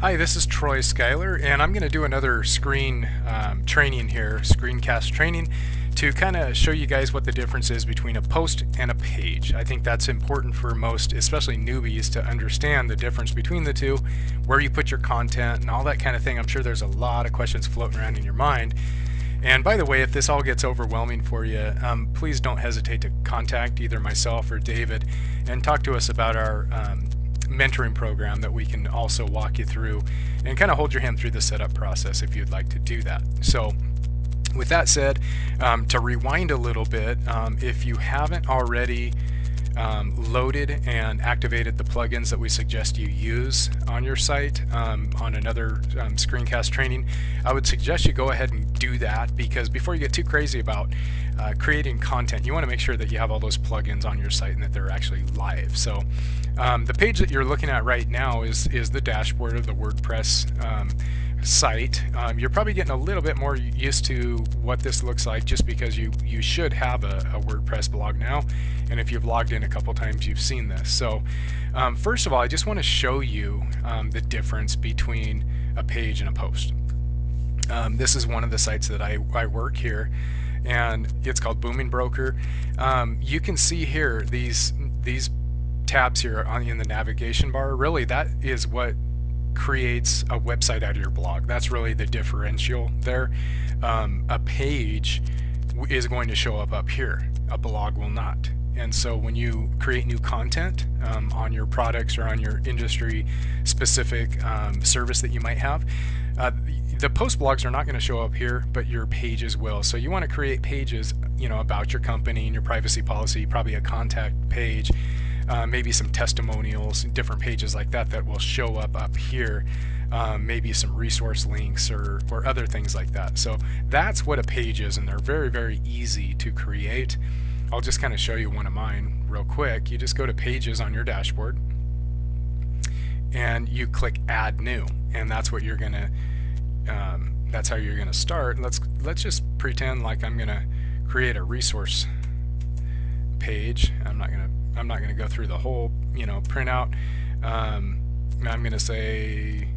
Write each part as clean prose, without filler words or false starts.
Hi, this is Troy Schuyler, and I'm going to do another screen training here, screencast training, to kind of show you guys what the difference is between a post and a page. I think that's important for most, especially newbies, to understand the difference between the two, where you put your content and all that kind of thing. I'm sure there's a lot of questions floating around in your mind. And by the way, if this all gets overwhelming for you, please don't hesitate to contact either myself or David and talk to us about our mentoring program that we can also walk you through and kind of hold your hand through the setup process if you'd like to do that. So with that said, to rewind a little bit, if you haven't already loaded and activated the plugins that we suggest you use on your site on another screencast training, I would suggest you go ahead and do that, because before you get too crazy about creating content, you want to make sure that you have all those plugins on your site and that they're actually live. So the page that you're looking at right now is the dashboard of the WordPress site. You're probably getting a little bit more used to what this looks like just because you should have a WordPress blog now, and if you've logged in a couple times you've seen this. So first of all, I just want to show you the difference between a page and a post. This is one of the sites that I work here, and it's called Booming Broker. You can see here these tabs here in the navigation bar. Really, that is what creates a website out of your blog. That's really the differential there. A page is going to show up here, a blog will not. And so when you create new content on your products or on your industry specific service that you might have, the post blogs are not going to show up here, but your pages will. So you want to create pages, about your company and your privacy policy, probably a contact page, maybe some testimonials, different pages like that will show up here, maybe some resource links or other things like that. So that's what a page is, and they're very, very easy to create. I'll just kind of show you one of mine real quick. You just go to Pages on your dashboard, and you click Add New, and that's what you're gonna. That's how you're gonna start. Let's just pretend like I'm gonna create a resource page. I'm not gonna go through the whole printout. I'm gonna say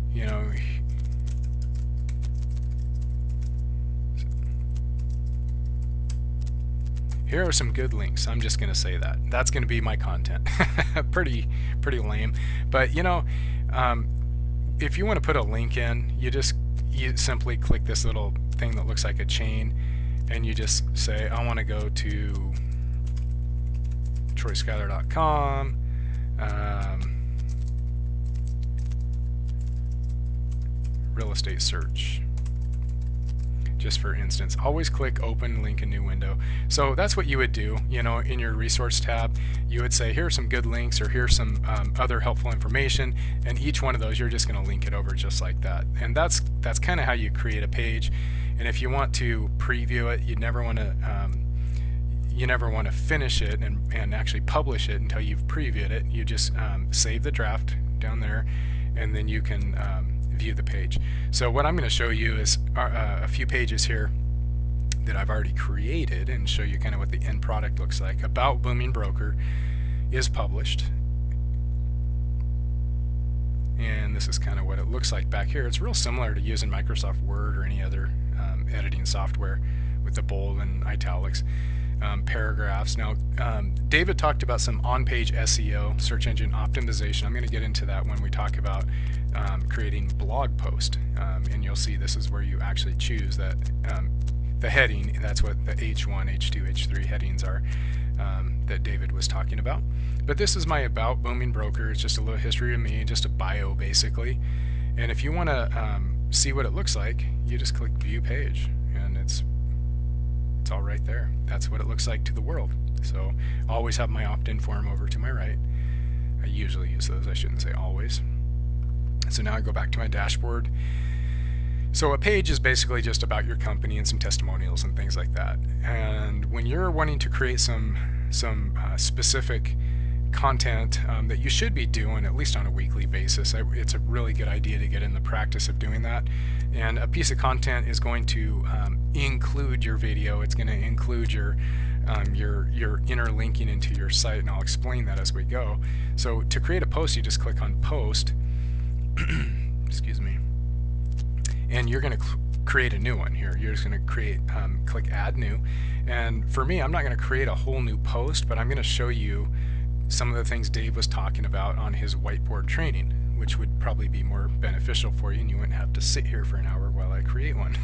here are some good links. I'm just gonna say that. That's gonna be my content. pretty lame, but if you want to put a link in, you simply click this little thing that looks like a chain, and you just say, I want to go to troyschuyler.com, real estate search, just for instance. Always click open link in new window. So that's what you would do, in your resource tab. You would say, here's some good links, or here's some other helpful information, and each one of those you're just going to link it over just like that. And that's kind of how you create a page. And if you want to preview it, you never want to finish it and actually publish it until you've previewed it. You just save the draft down there, and then you can view the page. So what I'm going to show you is a few pages here that I've already created, and show you kind of what the end product looks like. About Booming Broker is published, and this is kind of what it looks like back here. It's real similar to using Microsoft Word or any other editing software with the bold and italics. Paragraphs. Now, David talked about some on-page SEO, search engine optimization. I'm going to get into that when we talk about creating blog post, and you'll see this is where you actually choose that the heading. That's what the H1, H2, H3 headings are that David was talking about. But this is my About Booming Broker. It's just a little history of me, just a bio basically. And if you want to see what it looks like, you just click View Page, and it's all right there. That's what it looks like to the world. So I always have my opt-in form over to my right. I usually use those. I shouldn't say always. So now I go back to my dashboard. So a page is basically just about your company and some testimonials and things like that. And when you're wanting to create some specific content that you should be doing at least on a weekly basis, it's a really good idea to get in the practice of doing that. And a piece of content is going to include your video. It's going to include your interlinking into your site, and I'll explain that as we go. So to create a post, you just click on Post, excuse me, and you're going to create a new one here. You're just going to create, click add new, and for me, I'm not going to create a whole new post, but I'm going to show you some of the things Dave was talking about on his whiteboard training, which would probably be more beneficial for you, and you wouldn't have to sit here for an hour while I create one.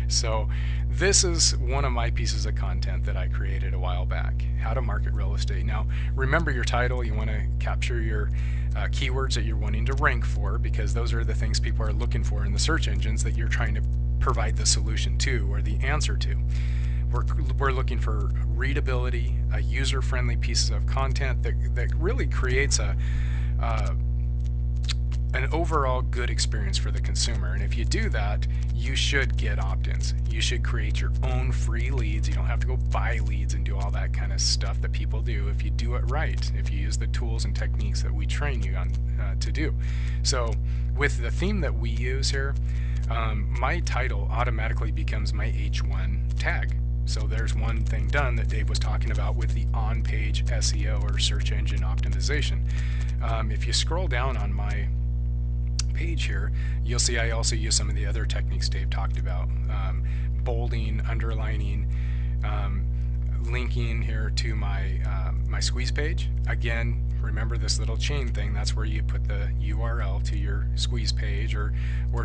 So this is one of my pieces of content that I created a while back, how to market real estate. Now remember your title, you want to capture your keywords that you're wanting to rank for, because those are the things people are looking for in the search engines that you're trying to provide the solution to, or the answer to. We're looking for readability, a user-friendly piece of content that really creates an overall good experience for the consumer. And if you do that, you should get opt-ins. You should create your own free leads. You don't have to go buy leads and do all that kind of stuff that people do if you do it right, if you use the tools and techniques that we train you on to do. So with the theme that we use here, my title automatically becomes my H1 tag. So there's one thing done that Dave was talking about with the on-page SEO, or search engine optimization. If you scroll down on my page here, you'll see I also use some of the other techniques Dave talked about. Bolding, underlining, linking here to my my squeeze page. Again, remember this little chain thing, that's where you put the URL to your squeeze page or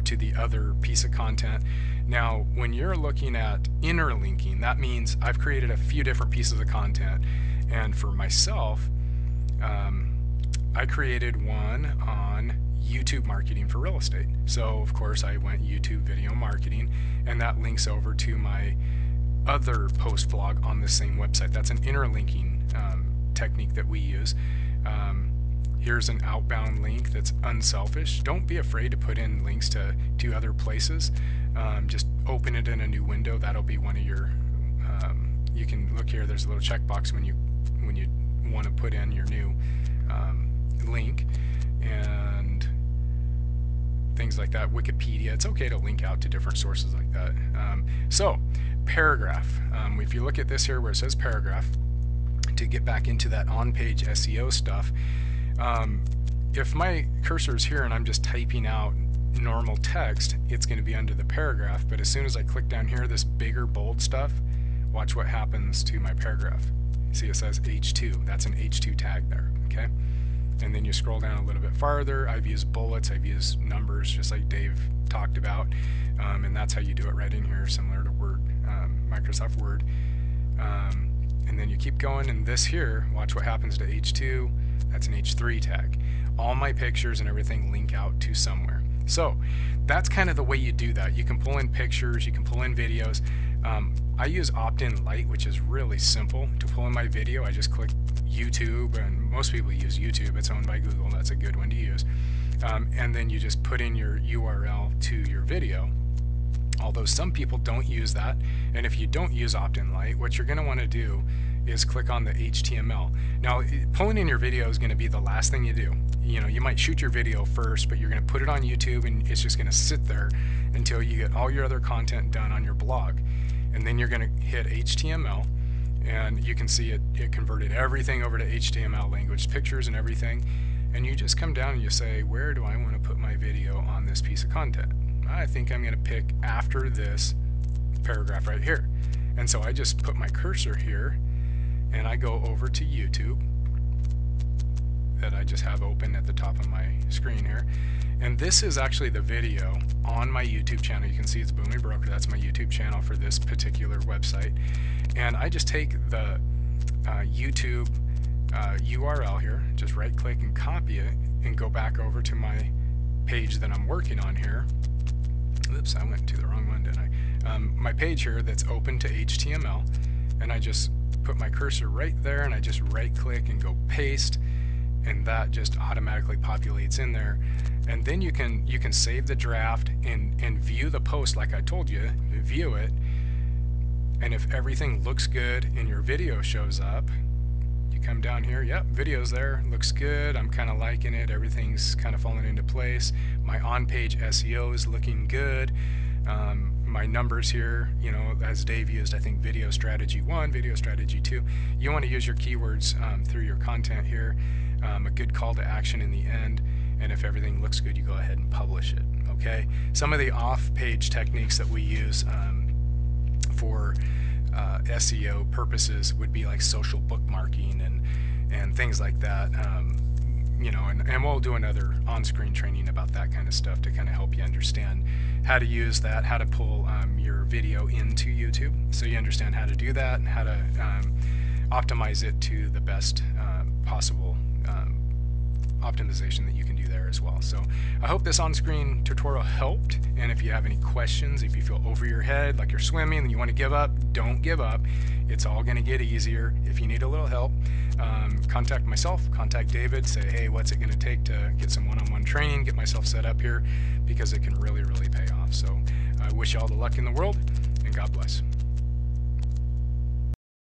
to the other piece of content. Now when you're looking at interlinking, that means I've created a few different pieces of content, and for myself I created one on YouTube marketing for real estate. So of course I went YouTube video marketing, and that links over to my other post blog on the same website. That's an interlinking technique that we use. Here's an outbound link that's unselfish. Don't be afraid to put in links to other places. Just open it in a new window. That'll be one of your, you can look here, there's a little checkbox when you want to put in your new link, and things like that. Wikipedia, it's okay to link out to different sources like that. So paragraph, if you look at this here where it says paragraph, to get back into that on-page SEO stuff, if my cursor is here and I'm just typing out normal text, it's going to be under the paragraph, but as soon as I click down here, this bigger bold stuff, watch what happens to my paragraph. See, it says H2, that's an H2 tag there, okay? And then you scroll down a little bit farther, I've used bullets, I've used numbers, just like Dave talked about, and that's how you do it right in here, similar to Word, Microsoft Word. And then you keep going, and this here, watch what happens to H2, that's an H3 tag. All my pictures and everything link out to somewhere. So that's kind of the way you do that. You can pull in pictures, you can pull in videos. I use opt-in light, which is really simple. To pull in my video, I just click YouTube, and most people use YouTube. It's owned by Google, that's a good one to use. And then you just put in your URL to your video. Although some people don't use that, and if you don't use opt-in light, what you're going to want to do is click on the HTML. Now, pulling in your video is going to be the last thing you do. You know, you might shoot your video first, but you're going to put it on YouTube, and it's just going to sit there until you get all your other content done on your blog. And then you're going to hit HTML, and you can see it converted everything over to HTML language, pictures and everything. And you just come down and you say, where do I want to put my video on this piece of content? I think I'm going to pick after this paragraph right here. And so I just put my cursor here, and I go over to YouTube that I just have open at the top of my screen here. And this is actually the video on my YouTube channel. You can see it's Booming Broker. That's my YouTube channel for this particular website. And I just take the YouTube URL here, just right click and copy it, and go back over to my page that I'm working on here. Oops, I went to the wrong one, didn't I? My page here that's open to HTML, and I just put my cursor right there, and I just right click and go paste, and that just automatically populates in there. And then you can save the draft and view the post like I told you, view it, and if everything looks good and your video shows up, you come down here, yep, video's there, looks good, I'm kind of liking it, everything's kind of falling into place, my on-page SEO is looking good, my numbers here, you know, as Dave used, I think video strategy 1, video strategy 2, you want to use your keywords through your content here, a good call to action in the end, and if everything looks good, you go ahead and publish it. Okay. Some of the off-page techniques that we use for SEO purposes would be like social bookmarking and things like that. You know, and we'll do another on-screen training about that kind of stuff to kind of help you understand how to use that, how to pull your video into YouTube, so you understand how to do that and how to optimize it to the best possible optimization that you can do there as well. So I hope this on-screen tutorial helped, and if you have any questions, if you feel over your head like you're swimming and you want to give up, don't give up. It's all going to get easier. If you need a little help, contact myself, contact David, say, hey, what's it going to take to get some one-on-one training, get myself set up here, because it can really, really pay off. So I wish you all the luck in the world, and God bless.